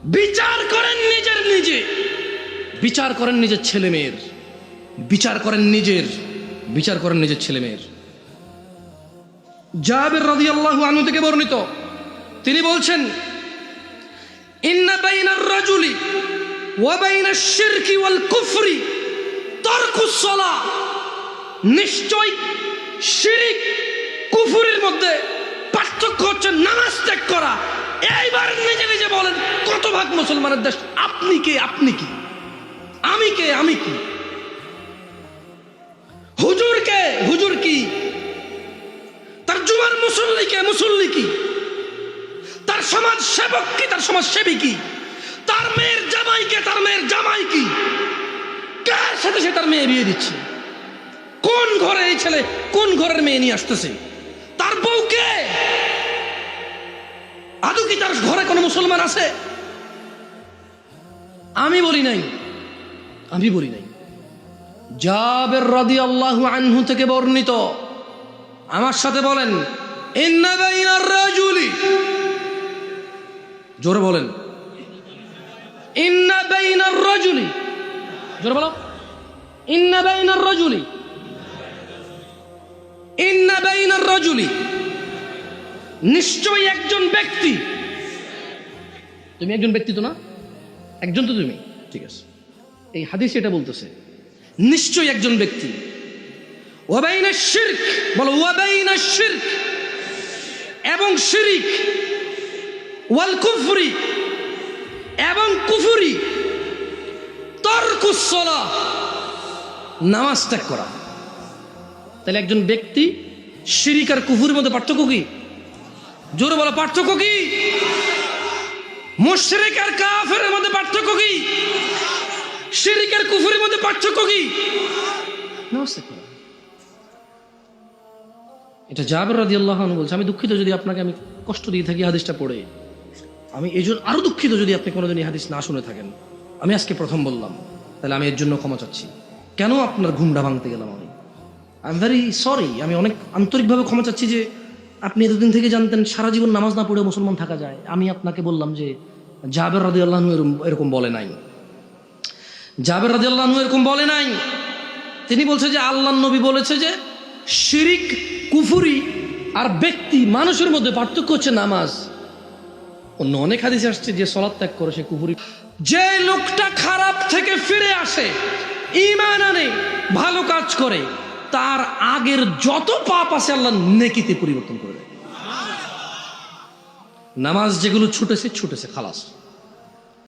বিচার করেন নিজে, বিচার করেন নিজের ছেলে মেয়ের, বিচার করেন নিজের ছেলে মেয়ের। জাবের রাদিয়াল্লাহু আনহু থেকে বর্ণিত, তিনি বলছেন, ইন্না বাইনার রাজুলি ওয়া বাইনাশ শিরকি ওয়াল কুফরি তারকুস সালাহ, নিশ্চয় শিরক কুফরের মধ্যে পার্থক্য হচ্ছে নামাজ ত্যাগ করা। এইবার নিজে বলেন, কত ভাগ মুসলমানের দেশ? আপনি কে? আমি কি? হুজুর কি? তার জুমার মুসল্লি কি? তার সমাজ সেবক কি? তার সমাজ সেবী কি? তার মেয়ের জামাই কি? কার সাথে সে তার মেয়ে বিয়ে দিচ্ছে? কোন ঘরে এই ছেলে কোন ঘরের মেয়ে নিয়ে আসতেছে? তার বউকে? আদৌ কি তার ঘরে কোনো মুসলমান আছে? আমি বলি নাই। জাবের রাদিয়াল্লাহু আনহু থেকে বর্ণিত, আমার সাথে বলেন, ইন্না বাইনার রাজুলি, জোরে বলেন, ইন্না বাইনার রাজুলি, জোরে বলো, ইন্না বাইনার রাজুলি, নিশ্চয়ই একজন ব্যক্তি। তুমি একজন ব্যক্তি তো না? একজন তো তুমি, ঠিক আছে। এই হাদিস এটা বলতেছে, নিশ্চয়ই একজন ব্যক্তি। ওয়া বাইনাশ শিরক, বলো ওয়া বাইনাশ শিরক, এবং শিরিক, ওয়াল কুফরি, এবং কুফরি, তারকুস সালাহ, নামাজ ত্যাগ করা। তাহলে একজন ব্যক্তি শিরিক আর কুফরের মধ্যে পার্থক্য কি? জোরে বলো, পার্থক্য কি? মুশরিক আর কাফেরের মধ্যে পার্থক্য কি? শিরিক আর কুফরের মধ্যে পার্থক্য কি? নামাজ ত্যাগ করা। এটা জাবের রাদিয়াল্লাহু আনহু বলছে। আমি দুঃখিত যদি আপনাকে আমি কষ্ট দিয়ে থাকি হাদিসটা পড়ে। আমি এই জন্য আরো দুঃখিত যদি আপনি কোনোদিন এই হাদিস না শুনে থাকেন। আমি আজকে প্রথম বললাম, তাহলে আমি এর জন্য ক্ষমা চাচ্ছি। কেন আপনার ঘুমটা ভাঙতে গেলাম আমি? I am very sorry. আমি অনেক আন্তরিকভাবে ক্ষমা চাচ্ছি যে আপনি এতদিন থেকে জানতেন সারা জীবন নামাজ না পড়ে মুসলমান থাকা যায়। আমি আপনাকে বললাম যে জাবের রাদিয়াল্লাহু আনহু এরকম বলে নাই। জাবের রাদিয়াল্লাহু আনহু এরকম বলে নাই। তিনি বলছে যে আল্লাহর নবী বলেছে যে শিরিক, কুফরি আর ব্যক্তি মানুষের মধ্যে পার্থক্য হচ্ছে নামাজ। অন্য অনেক হাদিসে আসছে যে সালাত ত্যাগ করে সে কুফরি। যে লোকটা খারাপ থেকে ফিরে আসে, ঈমান আনে, ভালো কাজ করে, তার আগের যত পাপ আছে আল্লাহ নেকিতে পরিবর্তন করে দেয়। নামাজ যেগুলো ছুটেছে খালাস।